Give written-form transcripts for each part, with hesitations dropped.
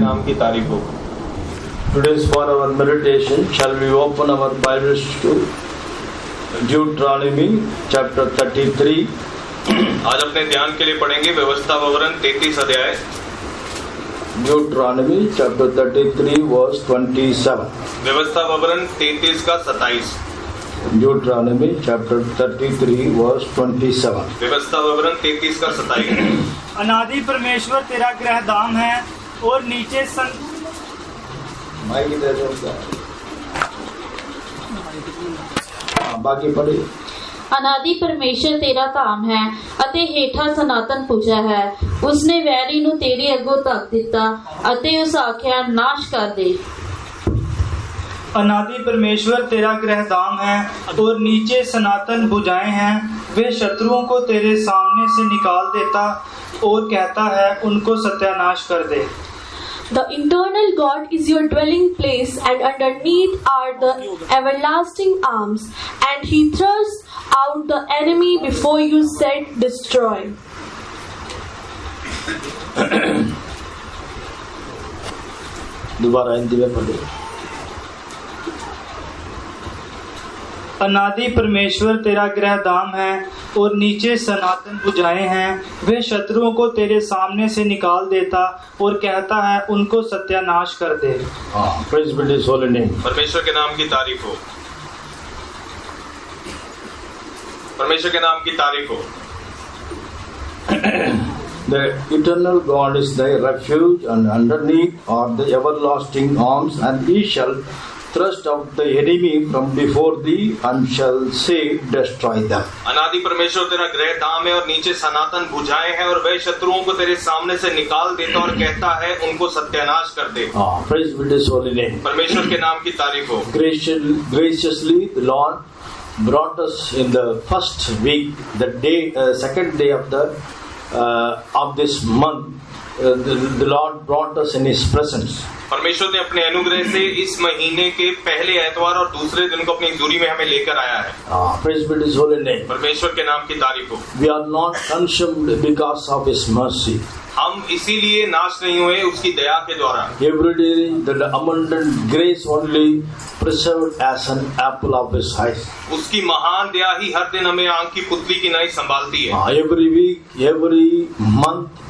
नाम की तारीफ हो। Today's for our meditation, shall we open our Bibles to Deuteronomy chapter 33. आज अपने ध्यान के लिए पढ़ेंगे व्यवस्था विवरण 33 अध्याय। Deuteronomy chapter 33 verse 27. व्यवस्था विवरण 33 का 27। Deuteronomy chapter 33 verse 27. व्यवस्था विवरण 33 का 27। अनादि परमेश्वर तेरा गृहधाम है और नीचे बाकी पढ़िए। अनादि परमेश्वर तेरा धाम है ਅਤੇ ਹੇਠਾਂ ਸਨਾਤਨ ਪੂਜਾ ਹੈ। ਉਸਨੇ ਵੈਰੀ ਨੂੰ ਤੇਰੇ ਅੱਗੋਂ ਧੱਕ ਦਿੱਤਾ ਅਤੇ ਉਸ ਆਖਿਆ ਨਾਸ਼ ਕਰ ਦੇ। अनादि परमेश्वर तेरा गृहधाम है और नीचे सनातन भुजाएं हैं। वे शत्रुओं को तेरे सामने से निकाल देता और कहता है उनको सत्यानाश कर दे। The eternal God is your dwelling place, and underneath are the everlasting arms, and he thrusts out the enemy before you said destroy. दोबारा हिंदी में पढ़िए। अनादि परमेश्वर तेरा गृहधाम है और नीचे सनातन भुजाएं हैं। वे शत्रुओं को तेरे सामने से निकाल देता और कहता है उनको सत्यानाश कर दे। Praise be His holy name. परमेश्वर के नाम की तारीफ हो। परमेश्वर के नाम की तारीफ हो। The eternal God is thy refuge, and underneath are the everlasting arms, and he shall thrust out the enemy from before thee and shall say destroy them. अनादि परमेश्वर तेरा गृह धाम है और नीचे सनातन भुजाएं हैं और वह शत्रुओं को तेरे सामने से निकाल देता और कहता है उनको सत्यानाश कर दे। Praise be His holy name. परमेश्वर के नाम की तारीफ हो। Graciously the Lord brought us in the first week, the day, second day of this month. The Lord brought us in His presence. परमेश्वर ने अपने अनुग्रह से इस महीने के पहले एतवार और दूसरे दिन को अपनी दूरी में हमें लेकर आया है। Praise be His holy name. परमेश्वर के नाम की तारीफ हो। We are not consumed because of His mercy. हम इसीलिए नाश नहीं हुए उसकी दया के द्वारा। Every day the abundant grace only preserved as an apple of His eyes. उसकी महान दया ही हर दिन हमें आंख की पुतली की नाई संभालती है। Every week, every month,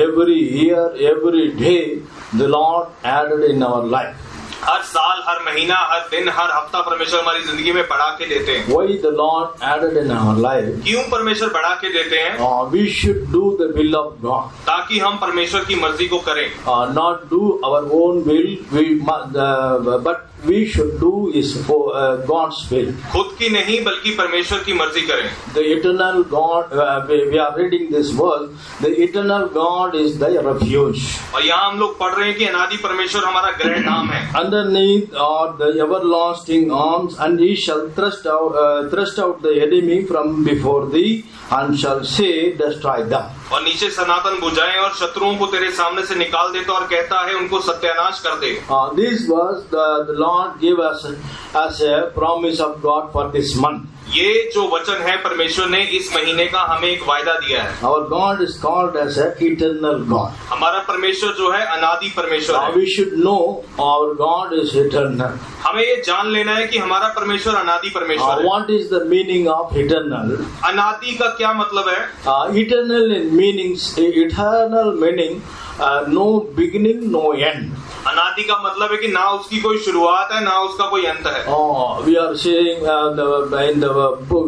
every year, every day, the Lord added in our life. हर साल, हर महीना, हर दिन, हर हफ्ता परमेश्वर हमारी जिंदगी में बढ़ा के देते हैं। Why the Lord added in our life? क्यों परमेश्वर बढ़ा के देते हैं? We should do the will of God. ताकि हम परमेश्वर की मर्जी को करें। Not do our own will, but we should do is for God's will. खुद की नहीं बल्कि परमेश्वर की मर्जी करें। The eternal God, we are reading this verse. The eternal God is thy refuge. और यहाँ हम लोग पढ़ रहे हैं कि अनादि परमेश्वर हमारा गृह धाम है। Underneath are the everlasting arms, and he shall thrust out the enemy from before thee, and shall say, destroy them. और नीचे सनातन भुजाएं और शत्रुओं को तेरे सामने से निकाल देता और कहता है उनको सत्यानाश कर दे। This was the Lord gave us as a promise of God for this month. ये जो वचन है परमेश्वर ने इस महीने का हमें एक वायदा दिया है। Our God is called as an eternal God. हमारा परमेश्वर जो है अनादि परमेश्वर है। We should know our God is eternal. हमें ये जान लेना है कि हमारा परमेश्वर अनादि परमेश्वर है। What is the meaning of eternal? अनादि का क्या मतलब है? Eternal meaning no beginning, no end. अनादि का मतलब है कि ना उसकी कोई शुरुआत है ना उसका कोई अंत है। We are saying in the book,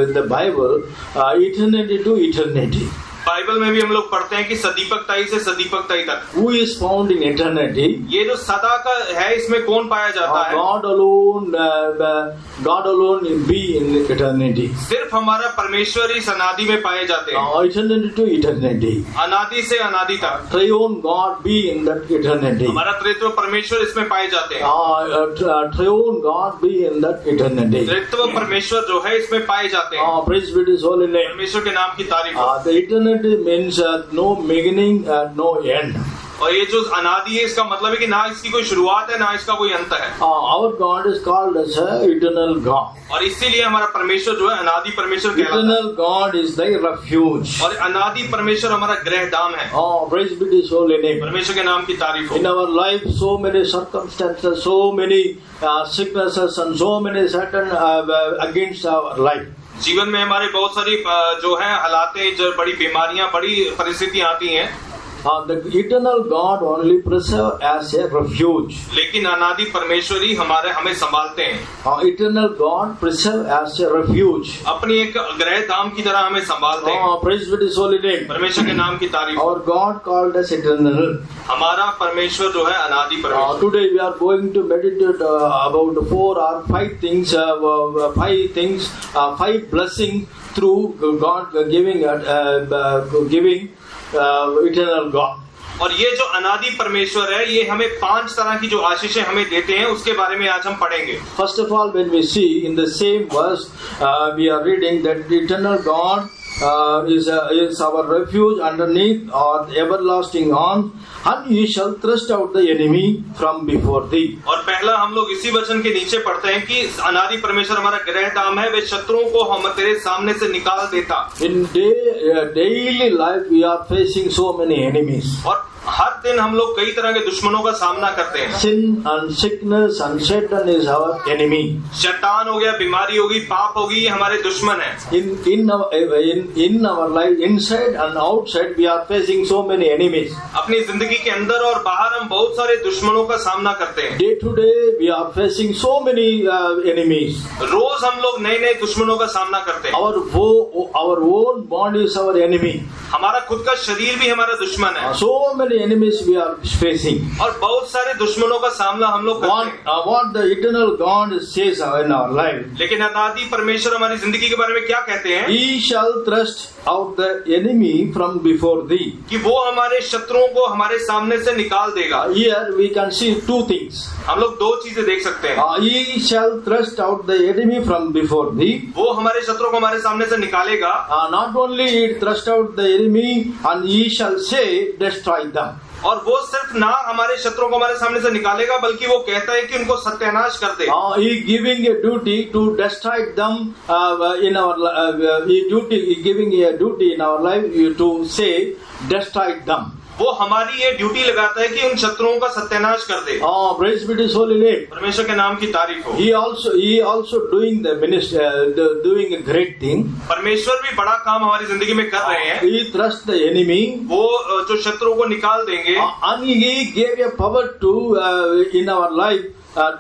in the Bible, eternity to eternity. Bible में भी हम लोग पढ़ते हैं कि सदीपकताई से सदीपकताई तक। Who is found in eternity? ये जो सदा का है इसमें कौन पाया जाता है? God alone be in eternity. सिर्फ हमारा परमेश्वर ही अनादि में पाए जाते हैं। Eternity to eternity. अनादि से अनादि तक। Triune God be in that eternity. हमारा त्रित्व परमेश्वर इसमें पाए जाते हैं। Triune God be in that eternity. त्रित्व परमेश्वर जो है इसमें पाए जाते हैं। Praise be His holy name. परमेश्वर के नाम की तारीफ हो। The eternity means no beginning, no end. और ये जो अनादि है इसका मतलब है कि ना इसकी कोई शुरुआत है ना इसका कोई अंत है। Our God is called as an eternal God. और इसीलिए हमारा परमेश्वर जो है अनादि परमेश्वर कहलाता है। Eternal God is thy refuge. और अनादि परमेश्वर हमारा गृहधाम है। Praise be to his holy name. परमेश्वर के नाम की तारीफ हो। In our life, so many circumstances, so many sicknesses, and so many Satan against our life. जीवन में हमारे बहुत सारी जो है हालातें, जो बड़ी बीमारियां, बड़ी परिस्थितियां आती हैं। The eternal God only preserve as a refuge. लेकिन अनादि परमेश्वर ही हमें संभालते हैं। Eternal God preserve as a refuge. अपनी एक गृहधाम की तरह हमें संभालते हैं। Praise be to his holy name. परमेश्वर के नाम की तारीफ। Our God called us eternal. हमारा परमेश्वर जो है अनादि परमेश्वर। Today we are going to meditate about 4 or 5 things, 5 blessings through God giving eternal God. और ये जो अनादि परमेश्वर है ये हमें 5 तरह की जो आशीषें हमें देते हैं उसके बारे में आज हम पढ़ेंगे। First of all, when we see in the same verse, we are reading that the eternal God is our refuge underneath or everlasting arms, and he shall thrust out the enemy from before thee. और पहला हम लोग इसी वचन के नीचे पढ़ते हैं कि अनादि परमेश्वर हमारा गृहधाम है, वे शत्रुओं को हम तेरे सामने से निकाल देता। In daily life we are facing so many enemies. और हर दिन हम लोग कई तरह के दुश्मनों का सामना करते हैं। Sin and sickness and Satan is our enemy. शैतान हो गया, बीमारी होगी, पाप होगी, ये हमारे दुश्मन है। In our life, inside and outside, we are facing so many enemies. अपनी जिंदगी के अंदर और बाहर हम बहुत सारे दुश्मनों का सामना करते हैं। Day to day we are facing so many enemies. रोज हम लोग नए नए दुश्मनों का सामना करते हैं। Our own body is our enemy. हमारा खुद का शरीर भी हमारा दुश्मन है। So many enemies we are facing. और बहुत सारे दुश्मनों का सामना हम लोग करते हैं। What the eternal God says in our life. लेकिन अनादि परमेश्वर हमारी जिंदगी के बारे में क्या कहते हैं? He shall thrust out the enemy from before thee. कि वो हमारे शत्रुओं को हमारे सामने से निकाल देगा। Here we can see 2 things. हम लोग 2 चीजें देख सकते हैं। He shall thrust out the enemy from before thee. वो हमारे शत्रुओं को हमारे सामने से निकालेगा। Not only he thrust out the enemy, and he shall say, destroy them. और वो सिर्फ ना हमारे शत्रुओं को हमारे सामने से निकालेगा बल्कि वो कहता है कि उनको सत्यानाश कर दे। He giving a duty to destroy them in our he giving a duty in our life to say destroy them. वो हमारी ये ड्यूटी लगाता है कि उन शत्रुओं का सत्यानाश कर दे। Praise be to his holy name. परमेश्वर के नाम की तारीफ हो। He also doing the ministry, doing a great thing. परमेश्वर भी बड़ा काम हमारी जिंदगी में कर रहे हैं। He thrust the enemy. वो जो शत्रुओं को निकाल देंगे। And he gave a power to in our life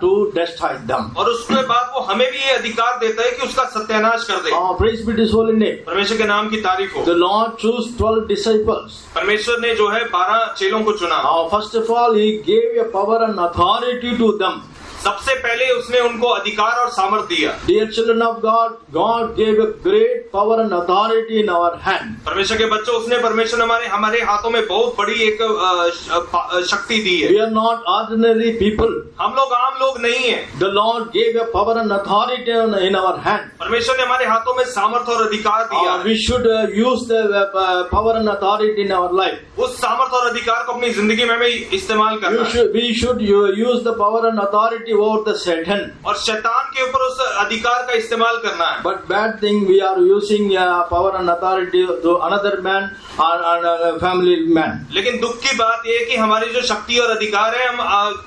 to destroy them. और उसके बाद वो हमें भी ये अधिकार देता है कि उसका सत्यानाश कर दे। Praise be to his holy name. परमेश्वर के नाम की तारीफ हो। The Lord chose 12 disciples. परमेश्वर ने जो है 12 चेलों को चुना। First of all, he gave a power and authority to them. सबसे पहले उसने उनको अधिकार और सामर्थ दिया। Dear children of God, God gave a great power and authority in our hand. परमेश्वर के बच्चों, उसने परमेश्वर हमारे हाथों में बहुत बड़ी एक शक्ति दी है। We are not ordinary people. हम लोग आम लोग नहीं हैं। The Lord gave a power and authority in our hand. परमेश्वर ने हमारे हाथों में सामर्थ और अधिकार दिया। We should use the power and authority in our life. उस सामर्थ और अधिकार को अपनी जिंदगी में हमें इस्तेमाल करना है। We should use the power and authority over the Satan. और शैतान के ऊपर उस अधिकार का इस्तेमाल करना है। But bad thing, we are using power and authority to another man or family man. लेकिन दुख की बात ये है कि हमारी जो शक्ति और अधिकार है हम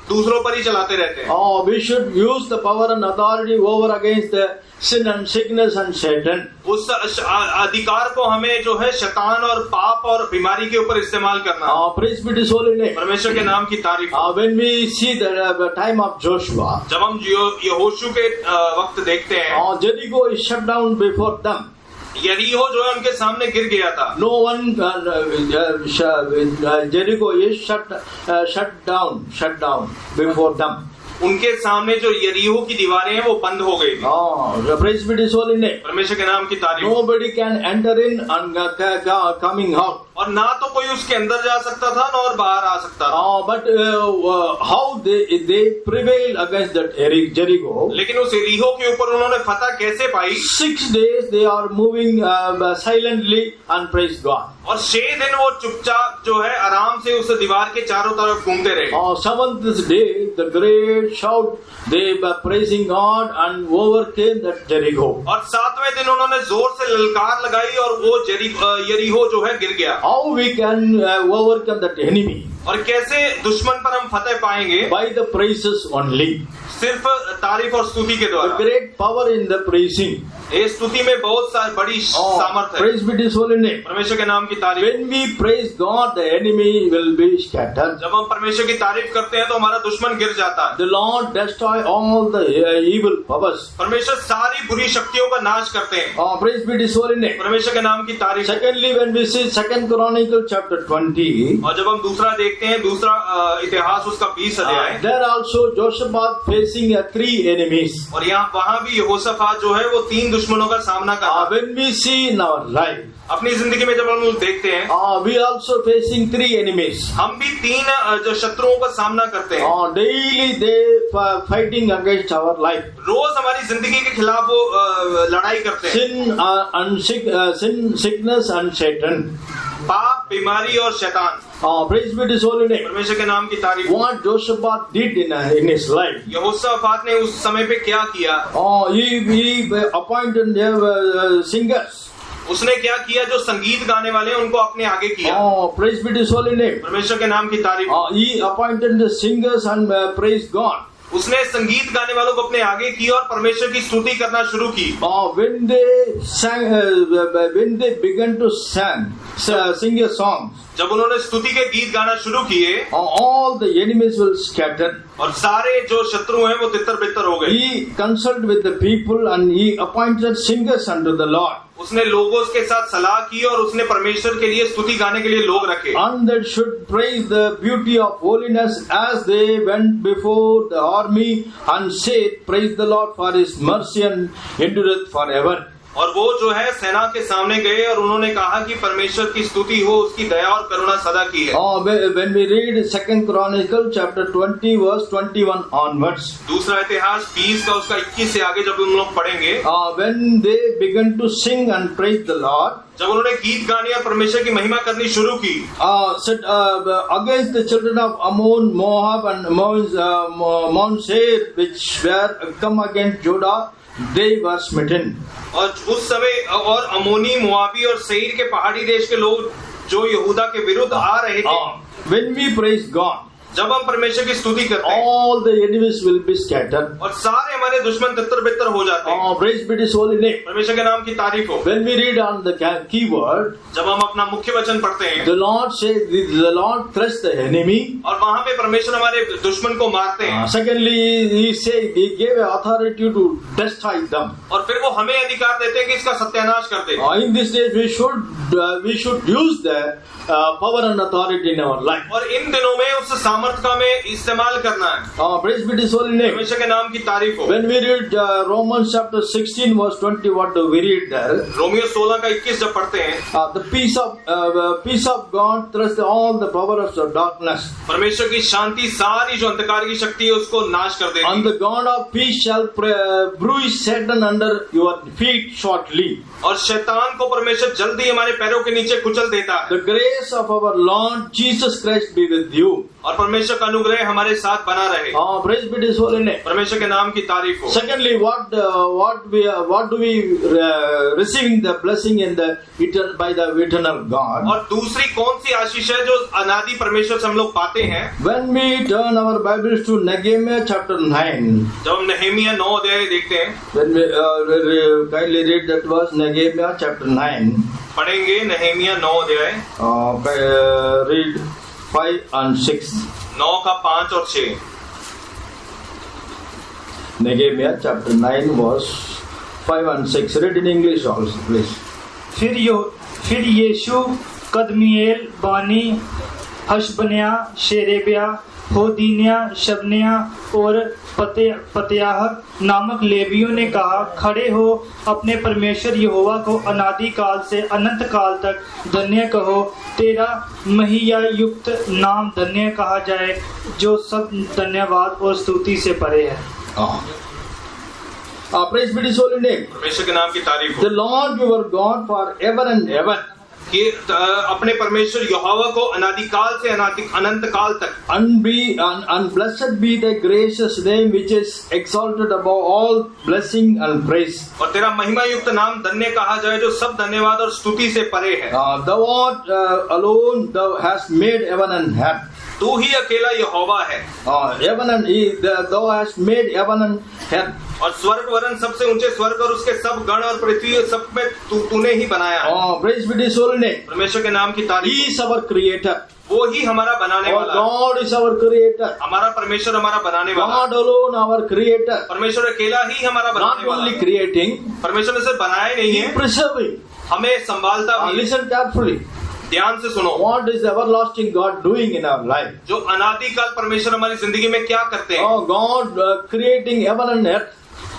दूसरों पर ही चलाते रहते हैं। We should use the power and authority over against the sin and sickness and Satan. उस अधिकार को हमें जो है शैतान और पाप और बीमारी के ऊपर इस्तेमाल करना है। Praise be to his holy name. परमेश्वर के नाम की तारीफ। When we see the time of Joshua, जब हम यहोशू के वक्त देखते हैं, Jericho is shut down before them. यरीहो जो है उनके सामने गिर गया था। No one Jericho is shut down before them. उनके सामने जो यरीहो की दीवारें हैं वो बंद हो गई थी। Praise be to his holy name. परमेश्वर के नाम की तारीफ। Nobody can enter in and coming out. और ना तो कोई उसके अंदर जा सकता था ना और बाहर आ सकता था। But how they prevailed against that Jericho? लेकिन उस एरीहो के ऊपर उन्होंने फतह कैसे पाई? 6 days they are moving silently and praise God. और 6 दिन वो चुपचाप जो है आराम से उस दीवार के चारों तरफ घूमते रहे। 7th day, the great shout, they were praising God and overcame that Jericho. और 7वें दिन उन्होंने जोर से ललकार लगाई और वो यरीहो जो है गिर गया। How we can overcome that enemy? और कैसे दुश्मन पर हम फतेह पाएंगे? By the praises only. सिर्फ तारीफ और स्तुति के The द्वारा। great power in the praising. ये स्तुति में बहुत बड़ी सामर्थ है। Praise be His holy name. परमेश्वर के नाम की तारीफ। When we praise God, the enemy will be scattered. जब हम परमेश्वर की तारीफ करते हैं तो हमारा दुश्मन गिर जाता है। The Lord destroy all the evil powers. परमेश्वर सारी बुरी शक्तियों का नाश करते हैं। Praise be His holy name. परमेश्वर के नाम की तारीफ। Secondly, when we see 2 Chronicle chapter 20, और जब हम दूसरा देखते हैं, दूसरा इतिहास उसका 20 अध्याय, there also Jehoshaphat facing 3 enemies. और यहाँ वहाँ भी यहोशाफात जो है वो 3 दुश्मनों का सामना कर रहा है। When we see in our life, अपनी जिंदगी में जब हम लोग देखते हैं, we also facing 3 enemies. हम भी 3 जो शत्रुओं का सामना करते हैं। Daily they fighting against our life. रोज हमारी जिंदगी के खिलाफ वो लड़ाई करते हैं। Sin, sickness and Satan. पाप, बीमारी और शैतान। Praise be His holy name. परमेश्वर के नाम की तारीफ। What Jehoshaphat did in his life? यहोशाफात ने उस समय पे क्या किया? He appointed singers. उसने क्या किया? जो संगीत गाने वाले हैं उनको अपने आगे किया। Praise be His holy name. परमेश्वर के नाम की तारीफ। He appointed the singers and praised God. उसने संगीत गाने वालों को अपने आगे किया और परमेश्वर की स्तुति करना शुरू की। When they sang, when they began to sing a song, जब उन्होंने स्तुति के गीत गाना शुरू किए, all the enemies will scatter. और सारे जो शत्रु हैं वो तितर बितर हो गए। He consulted with the people and he appointed singers unto the Lord. उसने लोगों के साथ सलाह की और उसने परमेश्वर के लिए स्तुति गाने के लिए लोग रखे। And they should praise the beauty of holiness as they went before the army and said, Praise the Lord for His mercy and endureth forever. और वो जो है सेना के सामने गए और उन्होंने कहा कि परमेश्वर की स्तुति हो, उसकी दया और करुणा सदा की है। When we read 2 Chronicle chapter 20 verse 21 onwards, दूसरा इतिहास 20 का उसका 21 से आगे जब हम लोग पढ़ेंगे, when they began to sing and praise the Lord, जब उन्होंने गीत गाने और परमेश्वर की महिमा करनी शुरू की, against the children of Ammon, Moab and Mount Seir, which were come against Judah, they were smitten. और उस समय और अमोनी, मोआबी और सईर के पहाड़ी देश के लोग जो यहूदा के विरुद्ध आ रहे थे, when we praise God, जब हम परमेश्वर की स्तुति करते हैं, all the enemies will be scattered. और सारे हमारे दुश्मन तितर बितर हो जाते हैं। Praise be His holy name. परमेश्वर के नाम की तारीफ हो। When we read on the keyword, जब हम अपना मुख्य वचन पढ़ते हैं, the Lord says, the Lord thrust the enemy. और वहाँ पे परमेश्वर हमारे दुश्मन को मारते हैं। Secondly, He said He gave authority to destroy them. और फिर वो हमें अधिकार देते हैं कि इसका सत्यानाश कर दे। In this days, we should use the power and authority in our life. और इन दिनों में उस सामर्थ का हमें इस्तेमाल करना है। Praise be His holy name. परमेश्वर के नाम की तारीफ हो। When we read Romans chapter 16 verse 20, what do we read there? Romeo 16 का 21 जब पढ़ते हैं, The peace of God thrust all the power of the darkness. परमेश्वर की शांति सारी जो अंधकार की शक्ति है उसको नाश कर देगी। And the God of peace shall bruise Satan under your feet shortly. और शैतान को परमेश्वर जल्दी हमारे पैरों के नीचे कुचल देता है। The grace of our Lord Jesus Christ be with you. और परमेश्वर का अनुग्रह हमारे साथ बना रहे। Praise be His holy name. परमेश्वर के नाम की तारीफ हो। Secondly, what do we receiving the blessing in the by the eternal God? और दूसरी कौन सी आशीष है जो अनादि परमेश्वर से हम लोग पाते हैं? When we turn our Bibles to Nehemiah chapter 9, जब हम नहमीया 9 अध्याय देखते हैं, when we kindly read that verse, Nehemiah chapter 9. पढ़ेंगे नहमीया 9 अध्याय, Read 5 and 6. 9 का 5 और 6। Nehemiah chapter 9 verse 5 and 6. Read in English also, please. फिर यीशु कदमिएल बानी हशबन्या, शेरेबिया, होदीनिया, शबनिया और पत्याह नामक लेवियों ने कहा, खड़े हो, अपने परमेश्वर यहोवा को अनादि काल से अनंत काल तक धन्य कहो। तेरा महिया युक्त नाम धन्य कहा जाए, जो सब धन्यवाद और स्तुति से परे है। Praise be to His holy name. परमेश्वर के नाम की तारीफ हो The Lord your God forever and ever. कि अपने परमेश्वर यहोवा को अनादिकाल से अनंत काल तक। And blessed be the gracious name which is exalted above all blessing and praise. और तेरा महिमा युक्त नाम धन्य कहा जाए, जो सब धन्यवाद और स्तुति से परे है। Thou art alone, thou hast made heaven and earth. तू ही अकेला यहोवा है। Heaven and thou hast made heaven and earth. और स्वर्ग वरन सबसे ऊंचे स्वर्ग और उसके सब गण और पृथ्वी सब में तूने ही बनाया है। Praise be to His holy name. परमेश्वर के नाम की तारीफ। He is our creator. वो ही हमारा बनाने वाला है। God is our creator. हमारा परमेश्वर हमारा बनाने वाला। God alone our creator. परमेश्वर अकेला ही हमारा बनाने Not वाला। only creating, परमेश्वर ने सिर्फ बनाया ही नहीं है, preserving. हमें संभालता भी। Listen carefully. ध्यान से सुनो। What is the everlasting God doing in our life? जो अनादिकाल परमेश्वर हमारी जिंदगी में क्या करते हैं? God creating heaven and earth.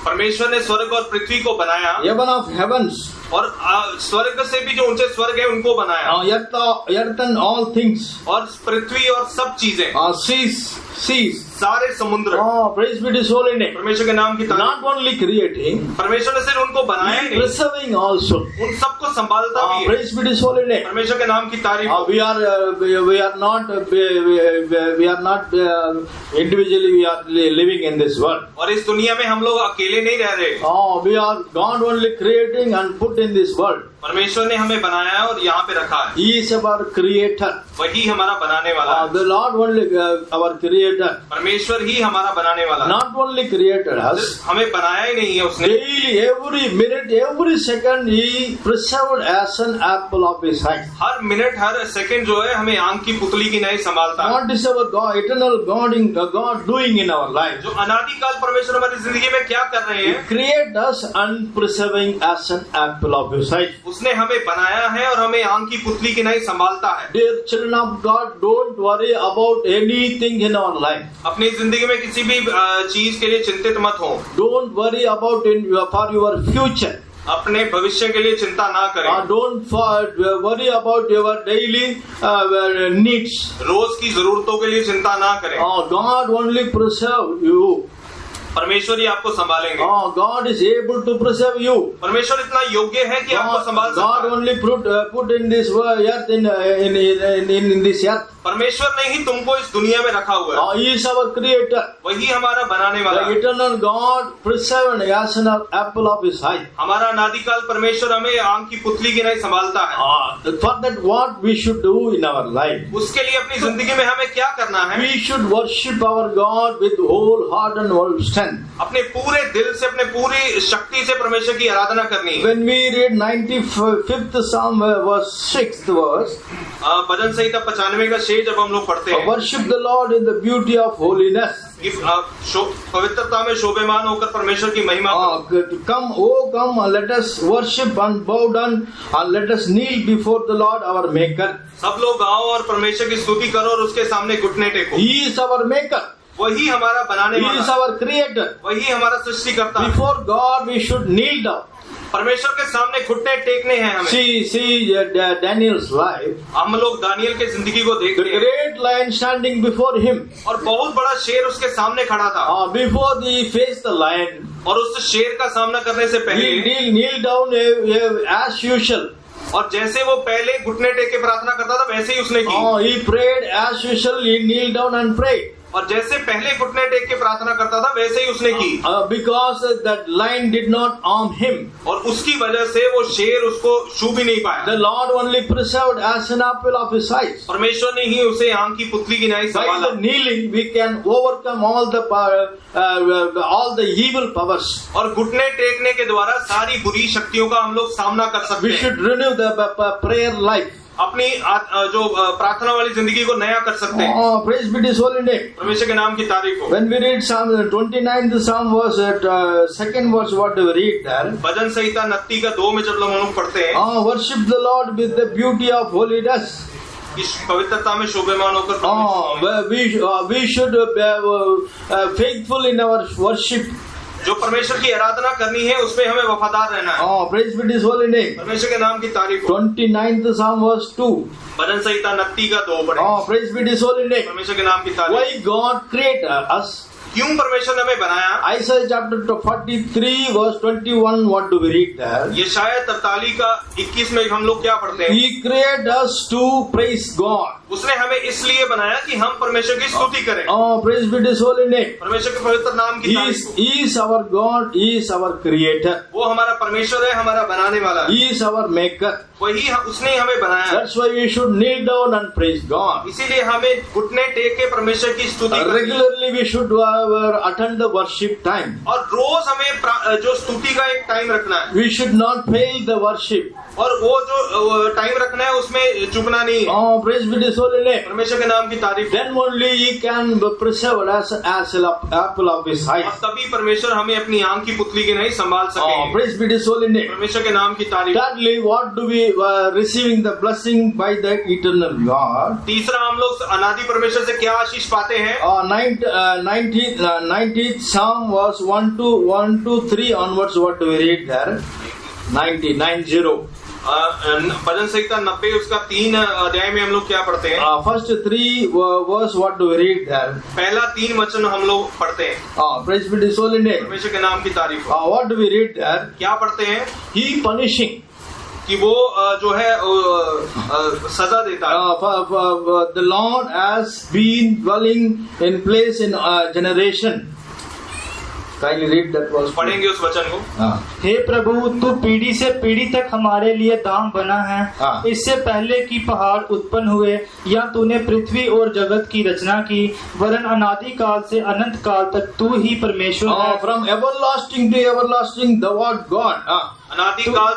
परमेश्वर ने स्वर्ग और पृथ्वी को बनाया। Heaven of heavens. और स्वर्ग से भी जो ऊंचे स्वर्ग है उनको बनाया। Earth and all things. और पृथ्वी और सब चीजें। Seas. सारे समुद्र। Praise be to His holy name. परमेश्वर के नाम की तारीफ। Not only creating, परमेश्वर ने सिर्फ उनको बनाया ही नहीं, preserving also. उन सबको संभालता भी है। Praise be to His holy name. परमेश्वर के नाम की तारीफ। We are not individually we are living in this world. और इस दुनिया में हम लोग अकेले नहीं रह रहे। We are God only creating and put in this world. परमेश्वर ने हमें बनाया है और यहाँ पे रखा है। He is our creator. वही हमारा बनाने वाला है। The Lord only our creator. परमेश्वर ही हमारा बनाने वाला है। Not only created us. हमें बनाया ही नहीं है उसने। Daily, every minute, every second, He preserved as an apple of His eye. Her minute her second जो है हमें आंख की पुतली की नहीं संभालता है। What is our God, eternal God doing in our life? जो अनादिकाल परमेश्वर हमारी जिंदगी में क्या कर रहे हैं? Create us and preserving as an apple of His eye. उसने हमें बनाया है और हमें आंख की पुतली की नहीं संभालता है। Dear children of God, don't worry about anything in our life. अपनी जिंदगी में किसी भी चीज के लिए चिंतित मत हो। Don't worry about for your future. अपने भविष्य के लिए चिंता ना करें। Don't worry about your daily needs. रोज की जरूरतों के लिए चिंता ना करें। God only preserve you. परमेश्वर ही आपको संभालेंगे। God is able to preserve you. परमेश्वर इतना योग्य है कि आपको संभाल सकता है। God only put in this earth in this earth. परमेश्वर ने ही तुमको इस दुनिया में रखा हुआ है। He is our creator. वही हमारा बनाने वाला है। The eternal God preserved as an apple of His eye. हमारा अनादिकाल परमेश्वर हमें आंख की पुतली की नहीं संभालता है। For that, what we should do in our life? उसके लिए अपनी जिंदगी में हमें क्या करना है? We should worship our God with whole heart and whole strength. अपने पूरे दिल से अपने पूरी शक्ति से परमेश्वर की आराधना करनी है। When we read 95th Psalm verse 6th verse, भजन संहिता 95 का शेष जब हम लोग पढ़ते हैं, worship the Lord in the beauty of holiness. पवित्रता में शोभेमान होकर परमेश्वर की महिमा come, let us worship and bow down and let us kneel before the Lord our Maker. सब लोग आओ और परमेश्वर की स्तुति करो और उसके सामने घुटने टेको। He is our Maker. वही हमारा बनाने वाला He is our Creator. वही हमारा सृष्टिकर्ता। Before God we should kneel down. परमेश्वर के सामने घुटने टेकने हैं हमें। See Daniel's life. हम लोग दानियल के जिंदगी को देखते The हैं। great lion standing before him. और बहुत बड़ा शेर उसके सामने खड़ा था। Before he faced the lion. और उस शेर का सामना करने से पहले He kneel down as usual. और जैसे वो पहले घुटने टेक के प्रार्थना करता था वैसे ही उसने की। He prayed as usual. He kneeled down and prayed. और जैसे पहले घुटने टेक के प्रार्थना करता था वैसे ही उसने की। Because that lion did not harm him. और उसकी वजह से वो शेर उसको छू भी नहीं पाया। The Lord only preserved as an apple of His eyes. परमेश्वर ने ही उसे आंख की पुतली की नहीं By संभाला। the kneeling, we can overcome all the evil powers. और घुटने टेकने के द्वारा सारी बुरी शक्तियों का हम लोग सामना कर सकते We हैं। should renew the prayer life. अपनी जो प्रार्थना वाली जिंदगी को नया कर सकते हैं। Praise be to His holy name. परमेश्वर के नाम की तारीफ हो। When we read Psalm 29th Psalm verse, second verse, what do we read there? भजन संहिता 29 का 2 में जब हम लोग पढ़ते हैं, Worship the Lord with the beauty of holiness. इस पवित्रता में शोभेमान होकर प्रवेश करें। We should be faithful in our worship. जो परमेश्वर की आराधना करनी है उसमें हमें वफादार रहना है। Praise be His holy name. परमेश्वर के नाम की तारीफ हो। 29th Psalm verse 2. भजन संहिता 29 का 2 पढ़ें। Praise be His holy name. परमेश्वर के नाम की तारीफ। Why God created us? क्यों परमेश्वर ने हमें बनाया? Isaiah chapter 43 verse 21. What do we read there? ये शायद 43 का 21 में हम लोग क्या पढ़ते हैं? He created us to praise God. उसने हमें इसलिए बनाया कि हम परमेश्वर की स्तुति करें। Praise be His holy name. परमेश्वर के पवित्र नाम की तारीफ हो। He is our God. He is our creator. वो हमारा परमेश्वर है, हमारा बनाने वाला है। He is our maker. वही उसने हमें बनाया है। That's why we should kneel down and praise God. इसीलिए हमें घुटने टेक के परमेश्वर की स्तुति करनी है। Regularly we should attend the worship time. और रोज हमें जो स्तुति का एक टाइम रखना है। We should not fail the worship. और वो जो टाइम रखना है उसमें चुकना नहीं है। Praise be His holy name. परमेश्वर के नाम की तारीफ। Then only He can be preserved as an apple of His eye. और तभी परमेश्वर हमें अपनी आंख की पुतली की नहीं संभाल सकेंगे। Praise be His holy name. परमेश्वर के नाम की तारीफ। Thirdly, what do we receiving the blessing by the eternal God? तीसरा हम लोग अनादि परमेश्वर से क्या आशीष पाते हैं? 19th Psalm verse 1 to 3 onwards. What do we read there? 90. भजन संहिता 90 उसका 3 अध्याय में हम लोग क्या पढ़ते हैं? First 3 verse. What do we read there? पहला 3 वचन हम लोग पढ़ते हैं। Praise be His holy name. परमेश्वर के नाम की तारीफ हो। What do we read there? क्या पढ़ते हैं? He punishing. कि वो जो है सजा देता है। The Lord has been dwelling in place in generation. Kindly read that verse. पढ़ेंगे उस वचन को। हे प्रभु, तू पीढ़ी से पीढ़ी तक हमारे लिए दाम बना है। इससे पहले कि पहाड़ उत्पन्न हुए या तूने पृथ्वी और जगत की रचना की, वरन अनादि काल से अनंत काल तक तू ही परमेश्वर है। From everlasting to everlasting, the word God. अनादि काल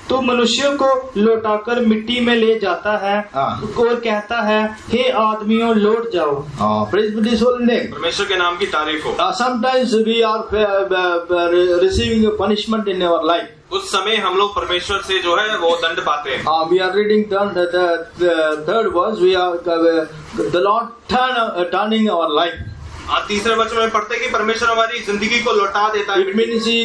तू मनुष्यों को लौटाकर मिट्टी में ले जाता है और कहता है, हे आदमियों लौट जाओ। Praise be His holy name. परमेश्वर के नाम की तारीफ हो। Sometimes we are receiving a punishment in our life. उस समय हम लोग परमेश्वर से जो है वो दंड पाते हैं। We are reading the third verse. We are the Lord turning our life. तीसरे वचन में पढ़ते हैं कि परमेश्वर हमारी जिंदगी को लौटा देता है। It means He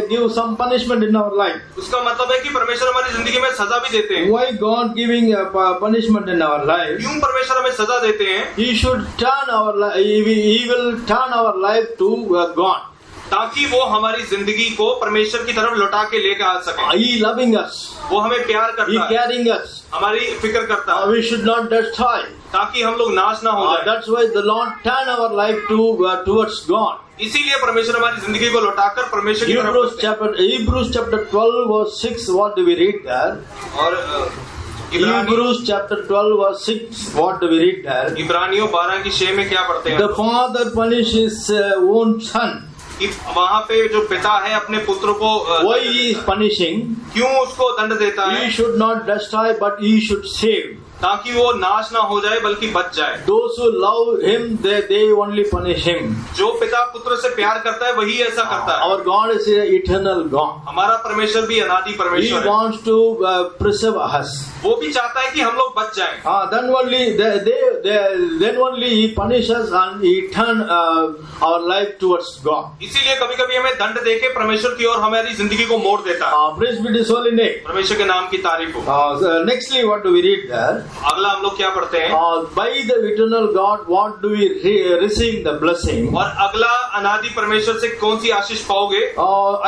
gives some punishment in our life. उसका मतलब है कि परमेश्वर हमारी जिंदगी में सजा भी देते हैं। Why God giving a punishment in our life? क्यों परमेश्वर हमें सजा देते हैं? He should turn our life. He will turn our life to God. ताकि वो हमारी जिंदगी को परमेश्वर की तरफ लौटा के लेकर आ सके। He loving us. वो हमें प्यार He करता है, caring us. हमारी फिक्र करता है, We should not destroy. ताकि हम लोग नाश ना हो जाए। That's why the Lord turn our life towards God. इसीलिए परमेश्वर हमारी जिंदगी को लौटाकर परमेश्वर की तरफ। Hebrews chapter 12 verse 6. What do we read there? और Hebrews chapter 12 verse 6. What do we read there? इब्रानियों 12 की 6 में क्या पढ़ते हैं? The father punishes his own son. कि वहाँ पे जो पिता है अपने पुत्र को Why he is punishing? क्यों उसको दंड देता है? He should not destroy, but he should save. ताकि वो नाश ना हो जाए बल्कि बच जाए। Those who love him, they only punish him. जो पिता पुत्र से प्यार करता है वही ऐसा करता है। Our God is an eternal God. हमारा परमेश्वर भी अनादि He परमेश्वर है। wants to preserve us. वो भी चाहता है कि हम लोग बच जाएं। Then only He punishes and He turn our life towards God. इसीलिए कभी कभी हमें दंड देके परमेश्वर की ओर हमारी जिंदगी को मोड़ देता है। Praise be His holy name. परमेश्वर के नाम की तारीफ हो। Nextly, what do we read there? अगला हम लोग क्या पढ़ते हैं? By the eternal God, what do we receive the blessing? और अगला अनादि परमेश्वर से कौन सी आशीष पाओगे?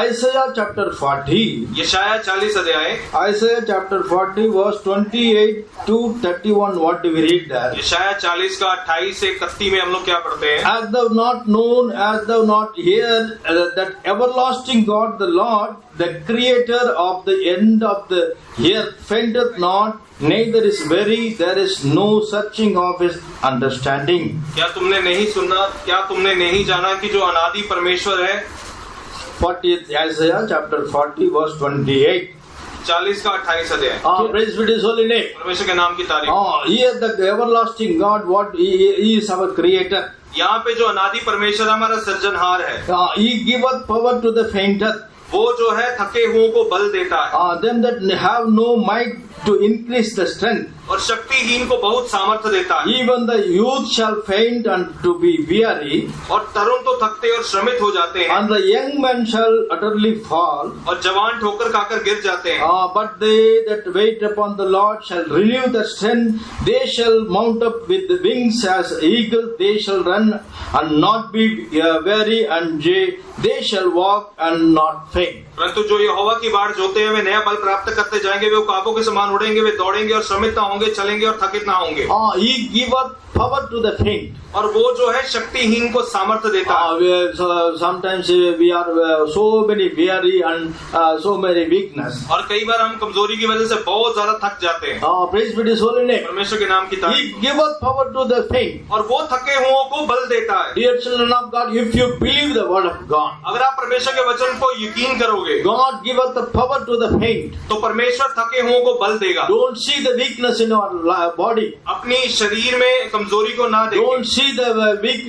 Isaiah chapter 40. यशायाह 40 अध्याय। Isaiah chapter 40 verse 28 to 31. What do we read there? यशायाह 40 का 28 से 31 में हम लोग क्या पढ़ते हैं? Hast thou not known, hast thou not heard that everlasting God, the Lord, the creator of the end of the earth, fainteth not, neither is weary, there is no searching of his understanding. क्या तुमने नहीं सुना, क्या तुमने नहीं जाना कि जो अनादि परमेश्वर है? 40th Isaiah chapter 40 verse 28. 40 का 28 अध्याय। Praise be His holy name. परमेश्वर के नाम की तारीफ। Here the everlasting God, what he is our creator. यहाँ पे जो अनादि परमेश्वर हमारा सृजनहार है। He giveth power to the fainted. वो जो है थके हुओं को बल देता है। Them that have no might to increase the strength. और शक्तिहीन को बहुत सामर्थ्य देता है। Even the youth shall faint and to be weary, और तरुण तो थकते और श्रमित हो जाते हैं, and the young men shall utterly fall. और जवान ठोकर खाकर गिर जाते हैं। But they that wait upon the Lord shall renew their strength. They shall mount up with wings as eagles. They shall run and not be weary, and they shall walk and not faint. परंतु जो यहोवा की बाट जोते हैं वे नया बल प्राप्त करते जाएंगे, वे काबों के समान उड़ेंगे, वे दौड़ेंगे और श्रमित ना होंगे, चलेंगे और थकित ना होंगे। He giveth power to the faint. और वो जो है शक्तिहीन को सामर्थ्य देता है। Sometimes we are so many weary and so many weakness. और कई बार हम कमजोरी की वजह से बहुत ज्यादा थक जाते हैं। Praise be His holy name. परमेश्वर के नाम की He तारीफ। giveth power to the faint. और वो थके हुओं को बल देता है। Dear children of God, if you believe the word of God, अगर आप परमेश्वर के वचन को यकीन करोगे, God giveth the power to the faint. तो परमेश्वर थके हुओं को बल देगा। Don't see the weakness in our body. अपनी शरीर में कमजोरी को ना देखें। Don't see the weak,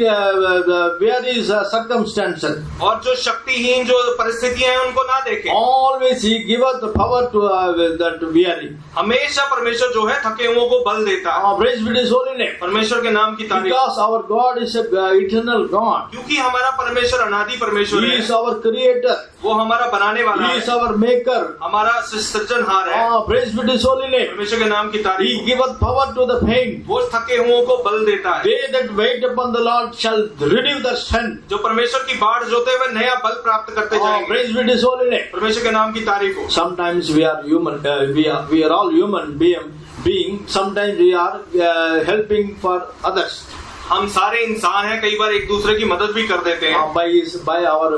weary circumstances. और जो शक्तिहीन जो परिस्थितियां हैं उनको ना देखें। Always He giveth the power to that weary. हमेशा परमेश्वर जो है थके हुओं को बल देता है। Praise be His holy name. परमेश्वर के नाम की तारीफ। Because our God is a eternal God. क्योंकि हमारा परमेश्वर अनादि परमेश्वर He है, is our creator. वो हमारा बनाने वाला He है, is our maker. हमारा सृजनहार है। Praise be His holy name. परमेश्वर के नाम की He तारीफ। giveth power to the faint. वो थके हुओं को बल देता है। They that wait upon the Lord shall renew their strength. जो परमेश्वर की बाट जोते हुए नया बल प्राप्त करते जाएंगे। Praise be His holy name. परमेश्वर के नाम की तारीफ हो। Sometimes we are human. We are all human being. Sometimes we are helping for others. हम सारे इंसान हैं, कई बार एक दूसरे की मदद भी कर देते हैं। By our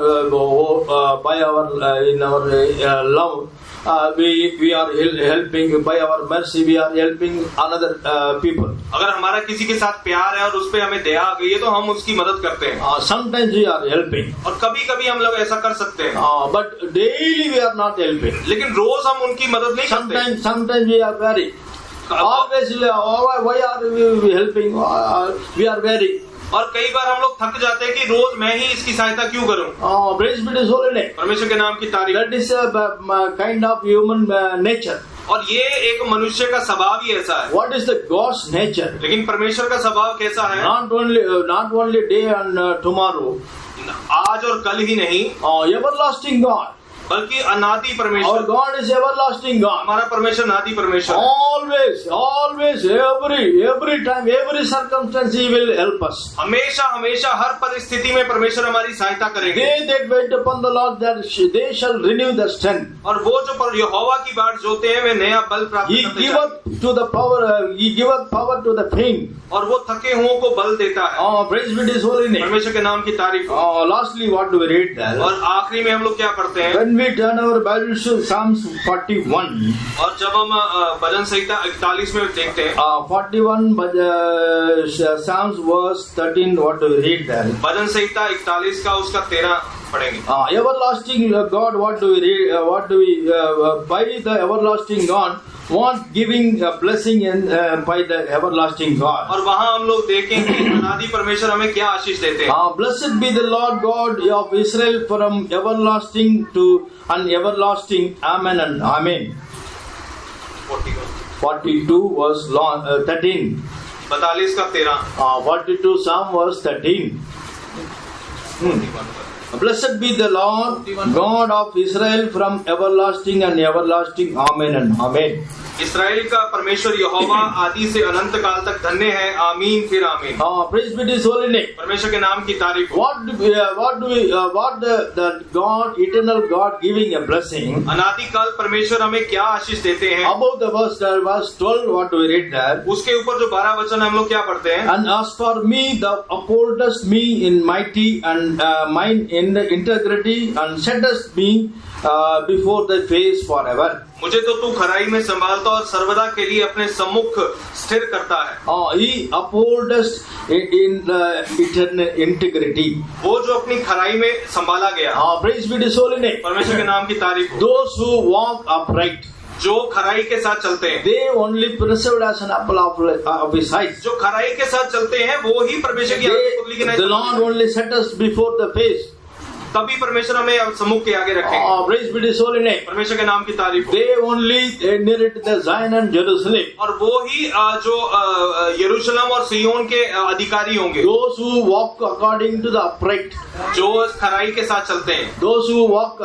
in our love. We are helping by our mercy. We are helping another people. अगर हमारा किसी के साथ प्यार है और उस पे हमें दया आ गई है तो हम उसकी मदद करते हैं। Sometimes we are helping. और कभी कभी हम लोग ऐसा कर सकते हैं। But daily we are not helping. लेकिन रोज हम उनकी मदद नहीं करते। Sometimes we are weary. Always we are. Why are we helping? We are weary. और कई बार हम लोग थक जाते हैं कि रोज मैं ही इसकी सहायता क्यों करूं। Praise be His holy name. परमेश्वर के नाम की तारीफ। That is a kind of human nature. और ये एक मनुष्य का स्वभाव ही ऐसा है। What is the God's nature? लेकिन परमेश्वर का स्वभाव कैसा है? Not only day and tomorrow. आज और कल ही नहीं, Everlasting God. बल्कि अनादि Our परमेश्वर। God is everlasting God. हमारा परमेश्वर अनादि परमेश्वर है। Always, every time, every circumstance He will help us. हमेशा हमेशा हर परिस्थिति में परमेश्वर हमारी सहायता करेंगे। They that wait upon the Lord, they shall renew their strength. और वो जो यहोवा की बाट जोते हैं वे नया बल प्राप्त He करते हैं। giveth power to the faint. और वो थके हुओं को बल देता है। Praise be His holy name. परमेश्वर के नाम की तारीफ हो। Lastly, what do we read there? और आखिरी में हम लोग क्या पढ़ते हैं? When we turn our Bibles to Psalms 41. और जब हम भजन संहिता 41 में देखते हैं, 41 Psalms verse 13. What do we read there? भजन संहिता 41 का उसका 13 पढ़ेंगे। Everlasting God, what do we read? What do we by the everlasting God? Want giving a blessing by the everlasting God. और वहाँ हम लोग देखें कि अनादि परमेश्वर हमें क्या आशीष देते हैं। Blessed be the Lord God of Israel from everlasting to an everlasting. Amen and Amen. 42 verse 13. 42 का 13। 42 Psalm verse 13. Blessed be the Lord God of Israel from everlasting and everlasting. Amen and Amen. इस्राएल का परमेश्वर यहोवा आदि से अनंत काल तक धन्य है। आमीन फिर आमीन। Praise be His holy name. परमेश्वर के नाम की तारीफ हो। What the God, eternal God giving a blessing. अनादि काल परमेश्वर हमें क्या आशीष देते हैं? Above the verse 12, what do we read there? उसके ऊपर जो 12 वचन हम लोग क्या पढ़ते हैं? And as for me, thou upholdest me in mighty and mine in the integrity and settest me before thy face forever. मुझे तो तू खराई में संभालता और सर्वदा के लिए अपने सम्मुख स्थिर करता है। He upholdest in eternal integrity. वो जो अपनी खराई में संभाला गया। Praise be His holy name. परमेश्वर के नाम की तारीफ हो। Those who walk upright, जो खराई के साथ चलते हैं, they only preserved as an apple of His eyes. जो खराई के साथ चलते हैं वो ही परमेश्वर की आंखों को गिनाई। The Lord only set us before the face. तभी परमेश्वर हमें सम्मुख के आगे रखेंगे। Praise be to His holy name. परमेश्वर के नाम की तारीफ हो। They only inherit the Zion and Jerusalem. और वो ही जो यरूशलेम और सिय्योन के अधिकारी होंगे, Those who walk according to the upright, जो खराई के साथ चलते हैं, those who walk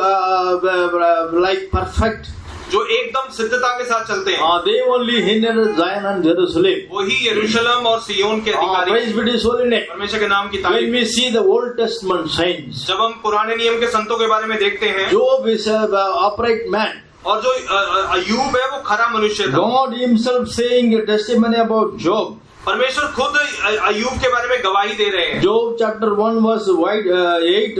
like perfect, जो एकदम सिद्धता के साथ चलते हैं, they only inherit Zion and Jerusalem. वही यरूशलेम और सिय्योन के अधिकारी। Praise be to His holy name. परमेश्वर के नाम की When तारीफ। we see the Old Testament saints, जब हम पुराने नियम के संतों के बारे में देखते हैं, Job is an upright man. और जो अय्यूब है वो खरा मनुष्य था। God Himself saying a testimony about Job. परमेश्वर खुद अय्यूब के बारे में गवाही दे रहे हैं। Job chapter 1 verse 8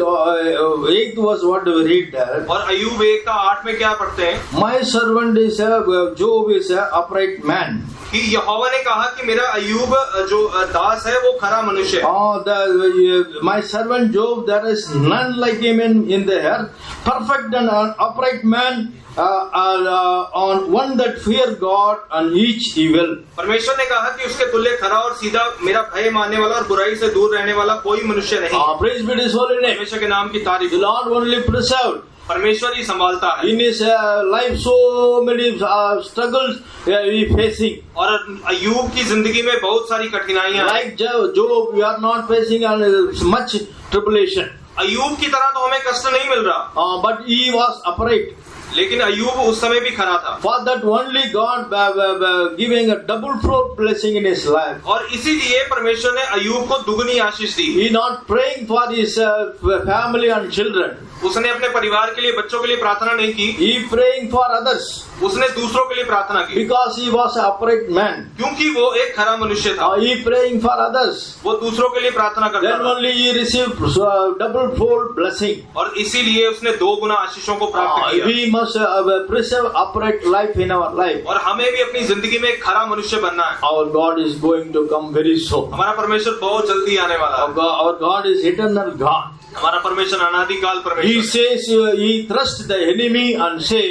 was what we read there. और अय्यूब 1 का 8 में क्या पढ़ते हैं My servant is Job is an upright man. कि यहोवा ने कहा कि मेरा अय्यूब जो दास है वो खरा मनुष्य है। My servant Job, there is none like him in the earth, perfect and upright man, on one that fear God and each evil. परमेश्वर ने कहा कि उसके तुल्य खरा और सीधा, मेरा भय मानने वाला और बुराई से दूर रहने वाला कोई मनुष्य नहीं। Praise be to His holy name. परमेश्वर के नाम की तारीफ। The Lord only preserved. परमेश्वर ही संभालता है। In his life, so many struggles he facing. और अय्यूब की जिंदगी में बहुत सारी कठिनाइयां हैं। Like Job, we are not facing much tribulation. अय्यूब की तरह तो हमें कष्ट नहीं मिल रहा, But he was upright. लेकिन अय्यूब उस समय भी खरा था। For that only God giving a double fold blessing in his life. और इसीलिए परमेश्वर ने अय्यूब को दुगनी आशीष दी। He not praying for his family and children. उसने अपने परिवार के लिए, बच्चों के लिए प्रार्थना नहीं की, He praying for others. उसने दूसरों के लिए प्रार्थना की, Because he was an upright man. क्योंकि वो एक खरा मनुष्य था। He praying for others. वो दूसरों के लिए प्रार्थना करता Then था, only he received double fold blessing. और इसीलिए उसने 2 गुना आशीषों को प्राप्त किया। We must preserve upright life in our life. और हमें भी अपनी जिंदगी में एक खरा मनुष्य बनना है। Our God is going to come very soon. हमारा परमेश्वर बहुत जल्दी आने वाला है। Our God is eternal God. हमारा परमेश्वर अनादिकाल He परमेश्वर। says he thrust the enemy and say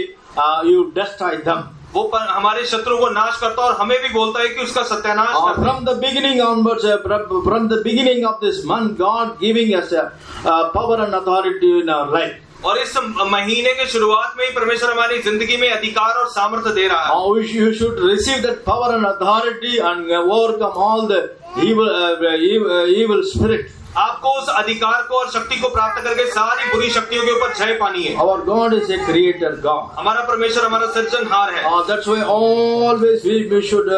you destroy them. वो हमारे शत्रु को नाश करता है और हमें भी बोलता है कि उसका सत्यानाश करता है। From the beginning onwards, from the beginning of this month, God giving us power and authority in our life. और इस महीने के शुरुआत में ही परमेश्वर हमारी जिंदगी में अधिकार और सामर्थ्य दे रहा है। You should receive that power and authority and overcome all the evil spirit. आपको उस अधिकार को और शक्ति को प्राप्त करके सारी बुरी शक्तियों के ऊपर जय पानी है। Our God is a creator God. हमारा परमेश्वर हमारा सृजनहार है। That's why always we should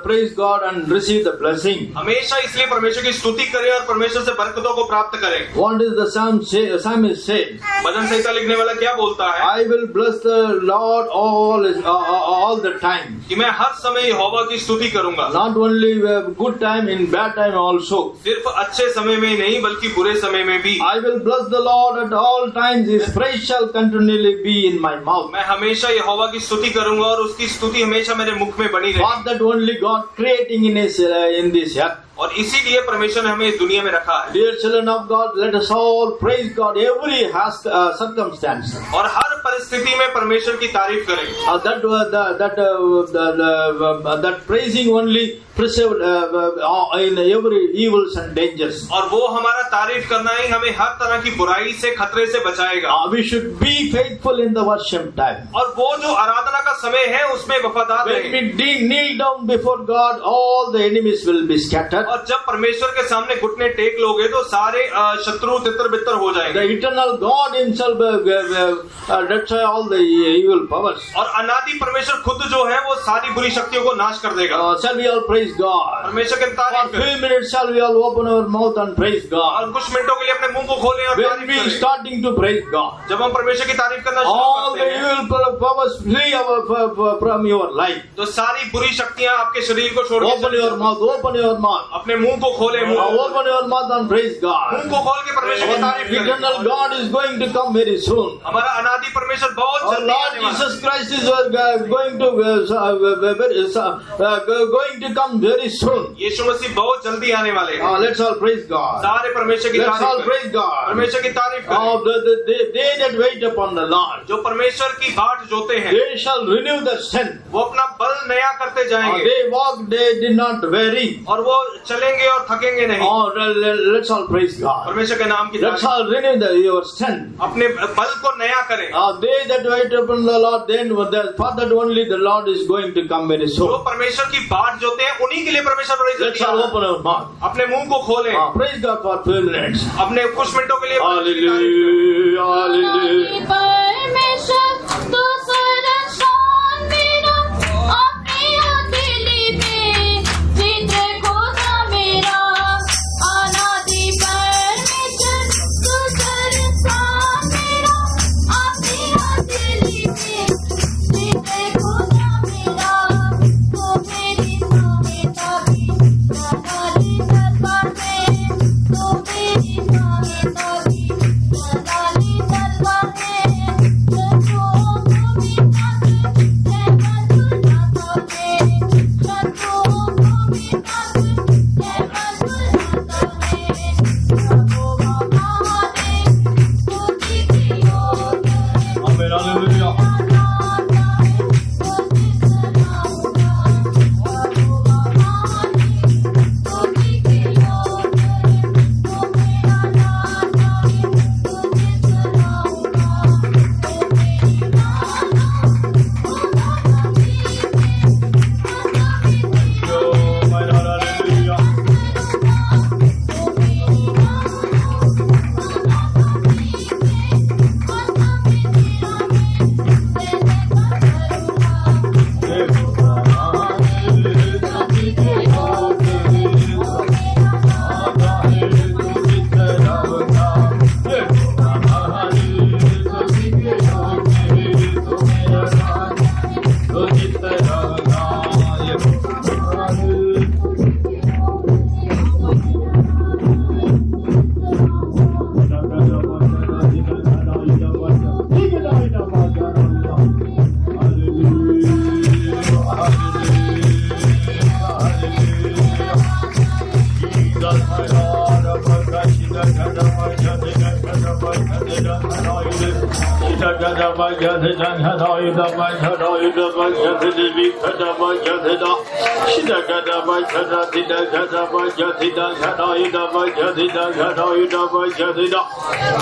praise God and receive the blessing. हमेशा इसलिए परमेश्वर की स्तुति करें और परमेश्वर से बरकतों को प्राप्त करें। What is the psalmist say? भजन संहिता लिखने वाला क्या बोलता है? I will bless the Lord all the time. कि मैं हर समय यहोवा की स्तुति करूंगा। Not only good time, in bad time also. सिर्फ अच्छे समय में नहीं बल्कि बुरे समय में भी। I will bless the Lord at all times. His praise shall continually be in my mouth. मैं हमेशा यहोवा की स्तुति करूंगा और उसकी स्तुति हमेशा मेरे मुख में बनी For रहेगी। that only God creating in this earth. और इसीलिए परमेश्वर ने हमें इस दुनिया में रखा है। Dear children of God, let us all praise God every circumstance. और हर परिस्थिति में परमेश्वर की तारीफ करें। That praising only preserved in every evils and dangers. और वो हमारा तारीफ करना ही हमें हर तरह की बुराई से, खतरे से बचाएगा। We should be faithful in the worship time. और वो जो आराधना का समय है उसमें वफादार When रहें। we kneel down before God, all the enemies will be scattered. और जब परमेश्वर के सामने घुटने टेक लोगे तो सारे शत्रु तितर बितर हो The जाएंगे। eternal God Himself destroy all the evil powers. और अनादि परमेश्वर खुद जो है वो सारी बुरी शक्तियों को नाश कर देगा। Shall we all praise God? परमेश्वर की For तारीफ few करें। minutes shall we all open our mouth and praise और God. कुछ मिनटों के लिए अपने मुंह को खोलें और When तारीफ we करें। starting to praise God, जब हम परमेश्वर की तारीफ करना all शुरू the करते हैं evil powers flee from your life. तो सारी बुरी शक्तियां आपके शरीर को छोड़ के Open चली your जाती हैं। mouth, open your mouth. अपने मुंह को खोले, मुंह Open your mouth and praise God. को खोल के परमेश्वर की तारीफ Our eternal करें। God is going to come very soon. हमारा अनादि परमेश्वर बहुत Our जल्दी Lord आने वाला है। Jesus Christ is going to come very soon. यीशु मसीह बहुत जल्दी आने वाले हैं। Let's all praise God. सारे परमेश्वर की Let's all तारीफ करें। praise God. परमेश्वर की तारीफ करें। They that wait upon the Lord, जो परमेश्वर की बाट जोते हैं they shall renew their strength. वो अपना बल नया करते जाएंगे They walk, they did not weary. और वो चलेंगे और थकेंगे नहीं। Oh, let's all praise God. परमेश्वर के नाम की Let's all renew your strength. अपने बल को नया करें। They that wait upon the Lord, then for that only the Lord is going to come very soon. जो परमेश्वर की बाट जोते हैं उन्हीं के लिए परमेश्वर Let's all open our mouth. अपने मुंह को खोलें। Praise God for 2 minutes. अपने कुछ मिनटों के लिए Hallelujah, hallelujah. परमेश्वर तू शरण मेरा अपनी हथेली में चित्र खोदा मेरा अनादि परमेश्वर तू शरण मेरा अपनी हथेली में चित्र खोदा मेरा तो मेरी सहायता भी सदाली दरबार में तो मेरी सहायता भी सदाली दरबार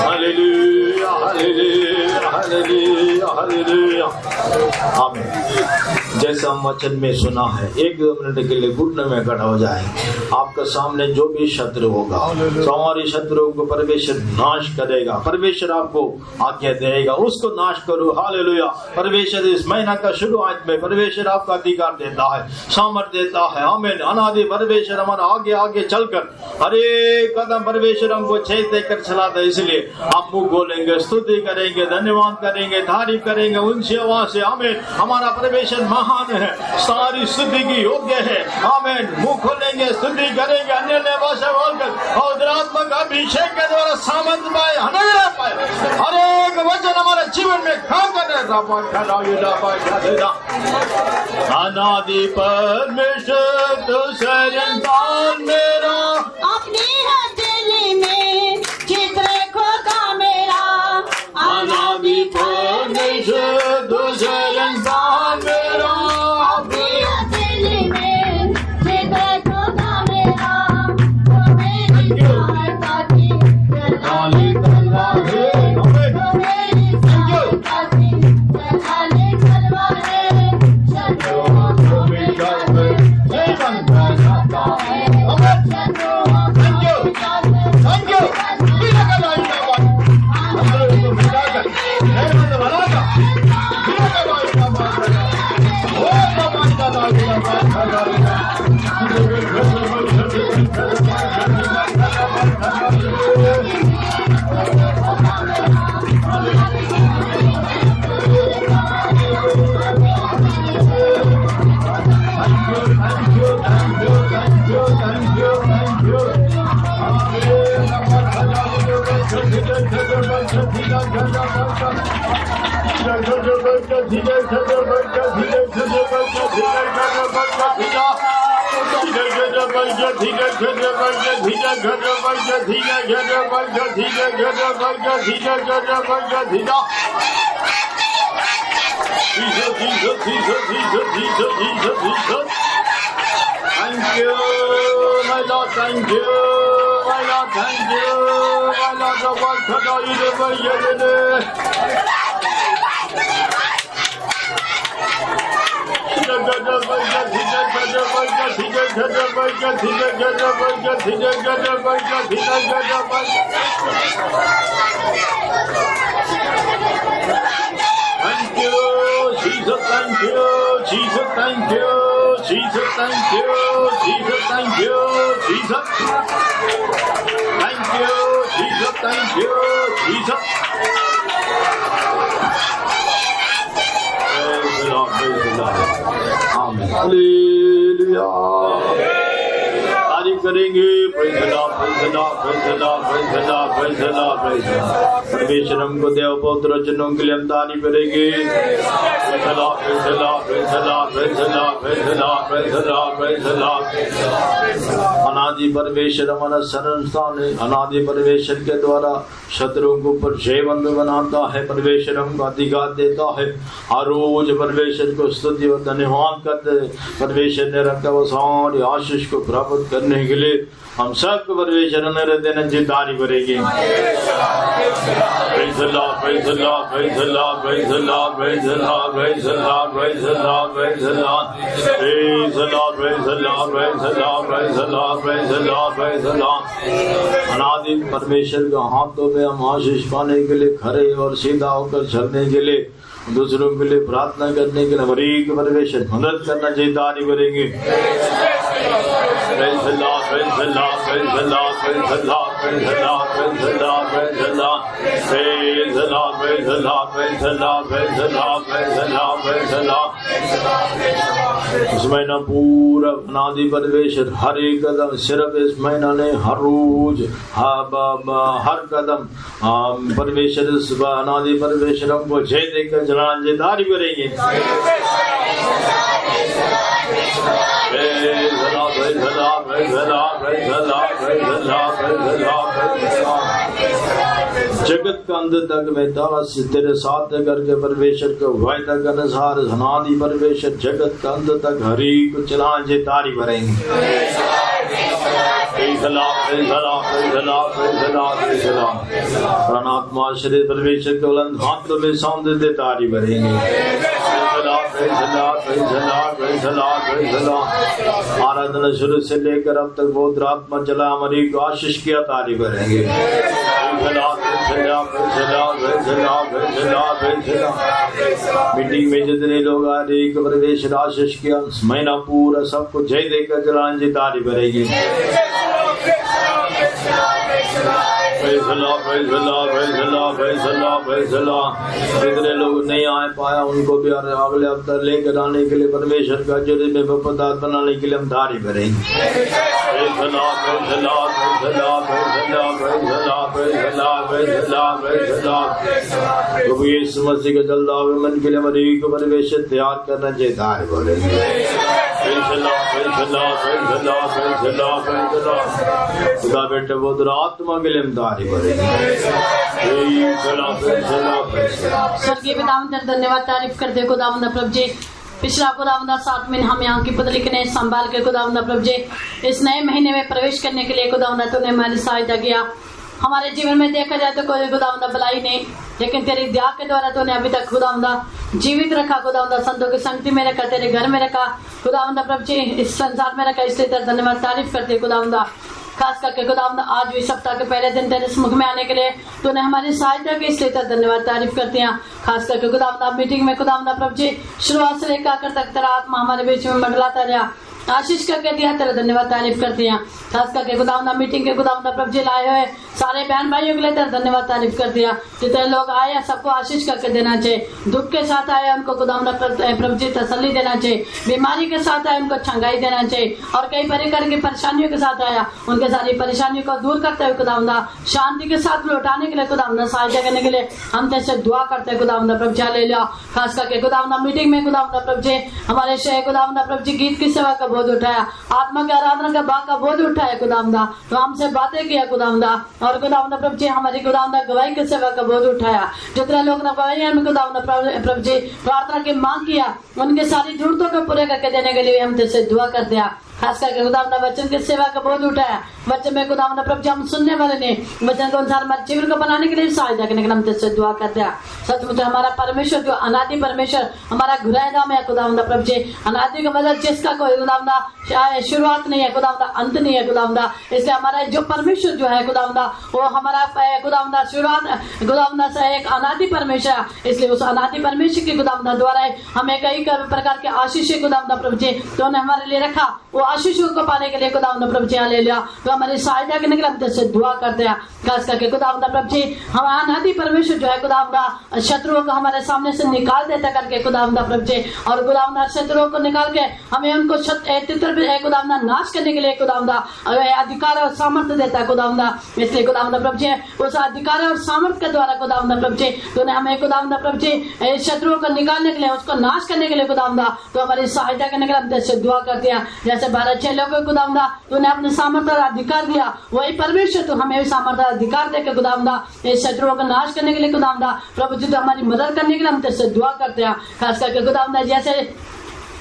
Hallelujah, hallelujah, hallelujah, hallelujah. Amen. जैसा हम वचन में सुना है, 1-2 मिनट के लिए घुटने में खड़ा हो जाएंगे। आपके सामने जो भी शत्रु होगा, हमारे शत्रुओं को परमेश्वर नाश करेगा। परमेश्वर आपको आज्ञा देगा, उसको नाश करो। हालेलुया। परमेश्वर इस महीना का शुरुआत में परमेश्वर आपका अधिकार देता है, सामर्थ देता है। आमीन। अनादि परमेश्वर हमारा आगे आगे चलकर हर एक कदम परमेश्वर हमको छेद देकर चलाता है। इसलिए आप मुंह खोलेंगे, स्तुति करेंगे, धन्यवाद करेंगे, तारीफ करेंगे उनसे आवाज से। आमीन। हमारा परमेश्वर महान है, सारी स्तुति की योग्य है। आमीन। मुंह खोलेंगे, स्तुति करेंगे, अन्य भाषा बोलकर और आत्मा का अभिषेक के द्वारा सामर्थ पाए, हमें पाए। हर एक वचन हमारे जीवन में काम करने अनादि परमेश्वर तो शरणदान मेरा अपनी हथेली में चित्र खोदा मेरा अनादि परमेश्वर तो शरणदान मेरा अपनी हथेली में चित्र खोदा मेरा तो मेरी सहायता की काली तलवार है। तो मेरी सहायता की काली तलवार है। शत्रुओं को मिटाकर जीवन बचाता है। शत्रुओं को मिटाकर Thank you. my Lord, thank you, my Lord, thank you, my Lord, the world khada ide bayene. Thank you, Jesus, thank you, Jesus, thank you, Jesus, thank you, Jesus, thank you, Jesus. Thank you, Jesus, thank you, Jesus. Praise the Lord, praise the Lord. Amen. Hallelujah. तारीफ करेंगे. Praise the Lord, praise the Lord, praise the Lord, praise the Lord, praise the Lord, praise the Lord. परमेश्वर हमको देव पवित्र वचनों के लिए हम तारीफ करेंगे. Praise the Lord, praise the Lord, praise the Lord, praise the Lord, praise the Lord, praise the Lord, praise the Lord. अनादि परमेश्वर हमारा शरण स्थान है. अनादि परमेश्वर के द्वारा शत्रुओं को ऊपर जयवंत बनाता है. परमेश्वर हमको अधिकार देता है. हर रोज परमेश्वर को स्तुति और धन्यवाद करते हैं. परमेश्वर ने रखा वो सारी आशीष को प्राप्त करने के लिए हम सबको परमेश्वर ने देना जितारी करेंगे. Praise the Lord, praise the Lord, praise the Lord, praise the Lord, praise the Lord, praise the Lord, praise the Lord, praise the Lord, praise the Lord, praise the Lord, praise the Lord, praise the Lord, praise the Lord, praise the Lord. अनादि परमेश्वर के हाथों में हम आशीष पाने के लिए खड़े और सीधा होकर चलने के लिए दूसरों के लिए प्रार्थना करने के लिए हमारी परमेश्वर मदद करना चाहिए. तारीफ करेंगे. Praise the Lord, praise the Lord, praise the Lord, praise the Lord, praise the Lord, praise the Lord, praise the Lord, praise the Lord, praise the Lord, praise the Lord, praise the Lord, praise the Lord, praise the Lord. इस महीना पूरा अनादि परमेश्वर हर एक कदम सिर्फ इस महीना ने हर रोज हर कदम परमेश्वर अनादि परमेश्वर हमको जय देकर चलाना जय तारीफ करेंगे. Praise the Lord, praise the Lord, praise the Lord, praise the Lord, praise the Lord, praise the Lord, praise the Lord. जगत का अंत तक मैं तेरे साथ करके परमेश्वर को वायदा के अनुसार अनादि परमेश्वर जगत का अंत तक हरि को चलाने से तारीफ करेंगे. Praise the Lord, praise the Lord, praise the Lord, praise the Lord, praise the Lord. प्राणात्मा शरीर परमेश्वर के बुलंद हाथों में सौंप देते तारीफ करेंगे. Praise the Lord, praise the Lord, praise the Lord, praise the Lord. आराधना शुरू से लेकर अब तक बहुत आत्मा चला हमारी को आशीष किया तारीफ करेंगे. Praise the Lord, praise the Lord, praise the Lord, praise the Lord, praise the Lord, praise the Lord. Meeting में जितने लोग आ रहे हैं परमेश्वर आशीष किया. महीना पूरा सबको जय देकर चलाने की तारीफ करेंगे. Praise the Lord, praise the Lord, praise the Lord, praise the Lord, praise the Lord. जितने लोग नहीं आ पाया उनको भी अगले हफ्ते लेकर आने के लिए परमेश्वर का जुड़े में वफादार बनाने के लिए हम तारीफ करेंगे. Praise the Lord, praise the Lord, praise the Lord, praise the Lord, praise the Lord, praise the Lord, praise the Lord, praise the Lord. प्रभु यीशु मसीह के जलता हुए मन के लिए हमारी को परमेश्वर तैयार करना चाहिए तारीफ करेंगे. Praise the Lord, praise the Lord, praise the Lord, praise the Lord, praise the Lord. खुदा बेटे वो आत्मा के लिए हम तारीफ करेंगे. Praise the Lord, praise the Lord, praise the Lord. स्वर्गीय पितामंद धन्यवाद तारीफ करते खुदावंद प्रभु जी. पिछला खुदावंद 7 महीने हम यहाँ की पुतली के ने संभाल के खुदावंद प्रभु जी इस नए महीने में प्रवेश करने के लिए खुदावंद तूने हमारी सहायता किया. हमारे जीवन में देखा जाए तो कोई खुदावंद भलाई नहीं, लेकिन तेरी दया के द्वारा तूने अभी तक खुदावंद जीवित रखा. खुदावंद संतों की संगति में रखा, तेरे घर में रखा खुदावंद प्रभु जी, इस संसार में रखा. इसलिए तेरा धन्यवाद तारीफ करते खुदावंद. खास करके खुदावंद आज भी सप्ताह के पहले दिन तेरे मुख में आने के लिए तूने हमारी सहायता की, इसलिए तेरा धन्यवाद तारीफ करते हैं. खास करके खुदावंद मीटिंग में खुदावंद प्रभु जी शुरुआत से लेकर आखिर तक तेरा आत्मा हमारे बीच में मंडलाता रहा, आशीष करके दिया. तेरा धन्यवाद तारीफ करते हैं. खास करके खुदावंद मीटिंग के खुदावंद प्रभु जी लाए हुए सारे बहन भाइयों के लिए तेरा धन्यवाद तारीफ कर दिया. जितने लोग आए सबको आशीष करके देना चाहिए. दुख के साथ आए उनको खुदावंद प्रभु जी तसल्ली देना चाहिए. बीमारी के साथ आए उनको छंगाई देना चाहिए. और कई प्रकार की परेशानियों के साथ आया उनके सारी परेशानियों को दूर करते हुए खुदावंद शांति के साथ लौटाने के लिए खुदावंद सहायता करने के लिए हम तेरे दुआ करते हैं खुदावंद प्रभु जी. ले लिया खास करके खुदावंद मीटिंग में खुदावंद प्रभु जी हमारे खुदावंद प्रभु जी गीत की सेवा का बोझ उठाया, आत्मा के आराधना का भाग का बोझ उठाया खुदावंद. तो हमसे बातें किया खुदावंद और खुदावंद प्रभु जी हमारी खुदावंद गवाही की सेवा का बोझ उठाया. जितने लोग गवाही में खुदावंद प्रभु जी प्रार्थना की मांग किया उनके सारी जरूरतों को पूरे करके देने के लिए हम तेरे दुआ करते हैं. खास करके खुदावंदा वचन की सेवा का बोझ उठाया। वचन में खुदावंदा प्रभु जी हम सुनने वाले ने वचन के अनुसार हमारे जीवन को बनाने के लिए सहायता करने के लिए हम तेरे से दुआ करते हैं। सचमुच हमारा परमेश्वर जो अनादि परमेश्वर हमारा घुराएगा में खुदावंदा प्रभु जी, अनादि का मतलब जिसका कोई खुदावंदा शुरुआत नहीं है खुदावंदा, अंत नहीं है खुदावंदा। इसलिए हमारा जो परमेश्वर जो है खुदावंदा वो हमारा खुदावंदा शुरुआत खुदावंदा से एक अनादि परमेश्वर है। इसलिए उस अनादि परमेश्वर के खुदावंदा द्वारा हमें कई प्रकार के आशीष खुदावंदा प्रभु जी तो उन्होंने हमारे लिए रखा। वो आशीषों को पाने के लिए खुदावंदा प्रभु जी ले लिया तो हमारी सहायता करने के लिए हम तेरे दुआ करते हैं। खास करके खुदावंदा प्रभु जी हमारा अनादि परमेश्वर जो है खुदावंदा शत्रुओं को हमारे सामने से निकाल देता करके खुदावंदा प्रभु जी, और खुदावंदा शत्रुओं को निकाल के हमें उनको खुदावंदा नाश करने के लिए खुदावंदा अधिकार और सामर्थ्य देता है खुदावंदा। इसलिए खुदावंदा प्रभु जी उस अधिकार और सामर्थ्य के द्वारा खुदावंदा प्रभु जी तूने हमें खुदावंदा प्रभु जी शत्रुओं को निकालने के लिए उसको नाश करने के लिए खुदावंदा तो हमारी सहायता करने के लिए हम तेरे से दुआ करते हैं। जैसे 12 को खुदावंदा तूने अपने सामर्थ्य और अधिकार दिया, वही परमेश्वर तू हमें भी सामर्थ्य अधिकार देकर खुदावंदा इस शत्रुओं को नाश करने के लिए खुदावंदा प्रभु जी तो हमारी मदद करने के लिए हम तेरे से दुआ करते हैं। खास करके खुदावंदा जैसे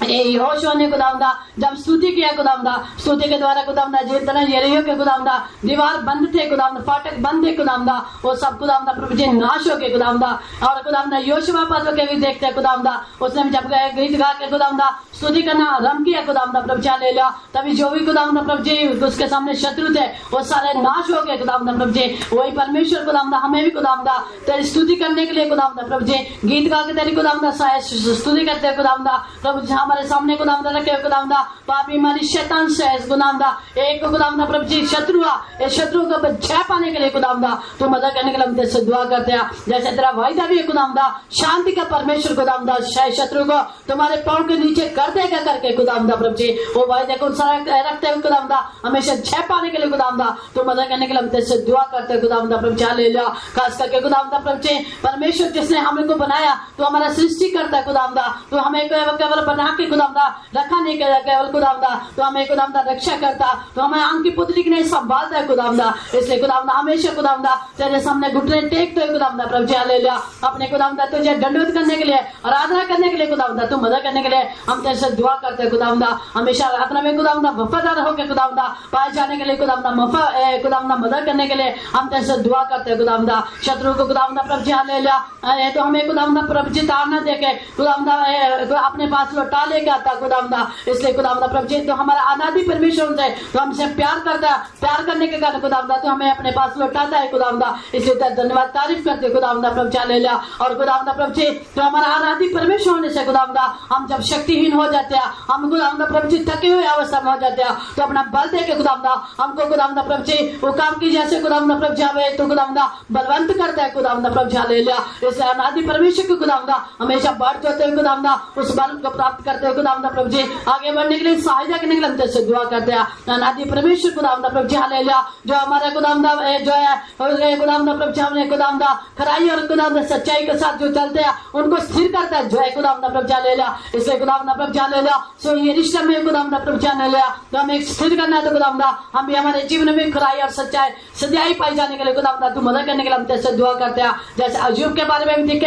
यहोशू ने खुदावंदा जब स्तुति किया खुदावंदा, स्तुति के द्वारा खुदावंदा जिस तरह यरीहो के खुदावंदा दीवार बंद थे खुदावंदा, फाटक बंद थे खुदावंदा, वो सब खुदावंदा प्रभु जी नाश हो गए खुदावंदा। और खुदावंदा योशुआ पास के भी देखते हैं खुदावंदा, उसने जब गीत गा के खुदावंदा स्तुति करना आरंभ किया खुदावंदा प्रभु जी ले लिया, तभी जो भी खुदावंदा प्रभु जी उसके सामने शत्रु थे वो सारे नाश हो गए खुदावंदा प्रभु जी। वही परमेश्वर खुदावंदा हमें भी खुदावंदा तेरी स्तुति करने के लिए खुदावंदा प्रभु जी गीत गा के तेरी खुदावंदा स्तुति करते हैं खुदावंदा प्रभु जी हमारे सामने खुदावंदा रखे खुदावंदा पापी हमारी शैतान से खुदावंदा एक खुदावंदा प्रभु जी शत्रु इस शत्रु को जय पाने के लिए खुदावंदा तो मदद करने के लिए हम तेरे से दुआ करते हैं। जैसे तेरा वायदा भी है खुदावंदा शांति का परमेश्वर खुदावंदा शत्रु को तुम्हारे पांव के नीचे कर देगा करके खुदावंदा प्रभु जी वो वायदे को रखते हुए खुदावंदा हमेशा जय पाने के लिए खुदावंदा तो मदद करने के लिए हम तेरे से दुआ करते हैं खुदावंदा प्रभु जी ले लिया। खास करके खुदावंदा प्रभु जी परमेश्वर जिसने हमको बनाया तो हमारा सृष्टि करता है खुदावंदा तो हमें केवल बना के खुदावंदा रखा नहीं कर केवल खुदावंदा तो हमें खुदावंदा रक्षा करता तो हमें आंख की पुतली की नहीं संभालता है खुदावंदा। इसलिए खुदावंदा हमेशा खुदावंदा तेरे सामने घुटने टेकते हुए खुदावंदा प्रभु जी ले लिया अपने खुदावंदा तुझे दंडवत करने के लिए आराधना करने के लिए खुदावंदा तू मदद करने के लिए हम तेरे से दुआ करते हैं खुदावंदा। हमेशा आराधना में खुदावंदा वफादार होकर खुदावंदा पाए जाने के लिए खुदावंदा खुदावंदा मदद करने के लिए हम तेरे से दुआ करते हैं खुदावंदा। शत्रु को खुदावंदा प्रभु जी ले लिया तो हमें खुदावंदा प्रभु जी ताड़ना देके खुदावंदा अपने पास लौटा लेके आता खुदावंदा। इसलिए खुदावंदा प्रभु जी तो हमारा अनादि परमेश्वर से तो हमसे प्यार करता है, प्यार करने के कारण खुदावंदा तो हमें अपने पास लौटाता है खुदावंदा। इसलिए धन्यवाद तारीफ करते खुदावंदा प्रभु जी ले लिया। और खुदावंदा प्रभु जी तो हमारा अनादि परमेश्वर होने से खुदावंदा हम जब शक्तिहीन हो जाते हैं हम खुदावंदा प्रभु जी थके हुए अवस्था में हो जाते हैं तो अपना बल दे के खुदावंदा हमको खुदावंदा प्रभु जी वो काम की जैसे खुदावंदा प्रभु जी हमें तो खुदावंदा बलवंत करता है खुदावंदा प्रभु जी ले लिया। इसलिए अनादि परमेश्वर के खुदावंदा हमेशा बढ़ते होते हुए खुदावंदा उस बल को प्राप्त करते हुए खुदावंदा प्रभु जी आगे बढ़ने के लिए सहायता करने के लिए हम तेरे से दुआ करते हैं। अनादि परमेश्वर खुदावंदा प्रभु जी ले लिया जो हमारा खुदावंदा जो है खुदावंदा प्रभु जी हमने खुदावंदा खराई और खुदावंदा सच्चाई के साथ जो चलते हैं उनको स्थिर करता है जो है खुदावंदा प्रभु जी ले लिया। इसलिए खुदावंदा प्रभु जी ले लिया सो ये रिश्ते में खुदावंदा प्रभु जी ले लिया तो हमें स्थिर करना है तो खुदावंदा हम भी हमारे जीवन में खराई और सच्चाई पाई जाने के लिए खुदावंदा तू मदद करने के लिए हम तेरे से दुआ करते हैं। जैसे अजूब के बारे में भी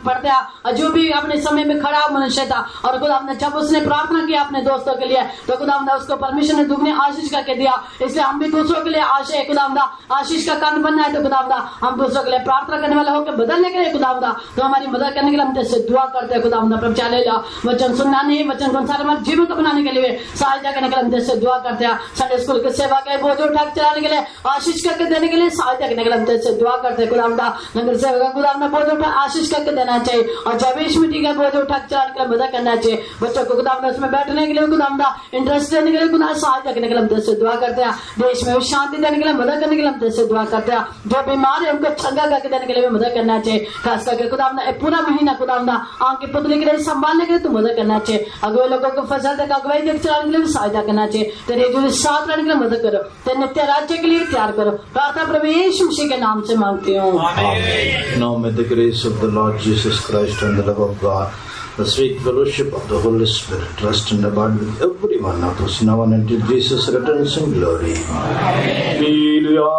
पढ़ते हैं, अजूब भी अपने समय में खड़ा मनुष्य था और खुदावंदा जब उसने प्रार्थना किया अपने दोस्तों के लिए तो खुदावंदा उसको परमेश्वर ने दुगनी आशीष करके दिया। इसलिए हम भी दूसरों के लिए खुदावंदा आशीष का कारण बनना है तो खुदावंदा हम दूसरों के लिए प्रार्थना करने वाले होकर बदलने के लिए खुदावंदा तो हमारी मदद करने के लिए हम तेरे से दुआ करते हैं खुदावंदा प्रभु जी ले लिया। वचन सुनना नहीं वचन को अनुसार हमारे जीवन को बनाने के लिए सहायता करने के लिए हम तेरे से दुआ करते हैं। संडे स्कूल की सेवा के बोझ उठा चलाने के लिए आशीष करके देने के लिए सहायता करने के लिए हम तेरे से दुआ करते हैं खुदावंदा। नगर सेवा का खुदावंदा बोझ उठा आशीष करके देना चाहिए और जबीश मिट्टी का बोझ उठा चलाने के लिए मदद करना चाहिए। बच्चों को खुदावंदा उसमें बैठने के लिए खुदावंदा इंटरेस्ट देने के लिए खुदा सहायता करने के लिए हम तेरे से दुआ करते हैं। देश में शांति देने के लिए मदद करने के लिए हम तेरे से दुआ करते हैं। जो बीमार है उनको चंगा करके देने के लिए मदद करना चाहिए। खास करके खुदावंदा पूरा महीना खुदावंदा आंख की पुतली के लिए संभालने के लिए तू मदद करना चाहिए। अगुवे लोगों को फसल तक अगुवाई देख चलाने के लिए सहायता करना चाहिए। तेरे जो साथ रहने के लिए मदद करो, तेरे नित्य राज्य के लिए तैयार करो। प्रार्थना प्रभु यीशु मसीह के नाम से मांगती हूँ। Now may the grace of the Lord Jesus Christ and the love of God, the sweet fellowship of the Holy Spirit rest and abide with every one of us now and until Jesus returns in glory. Hallelujah.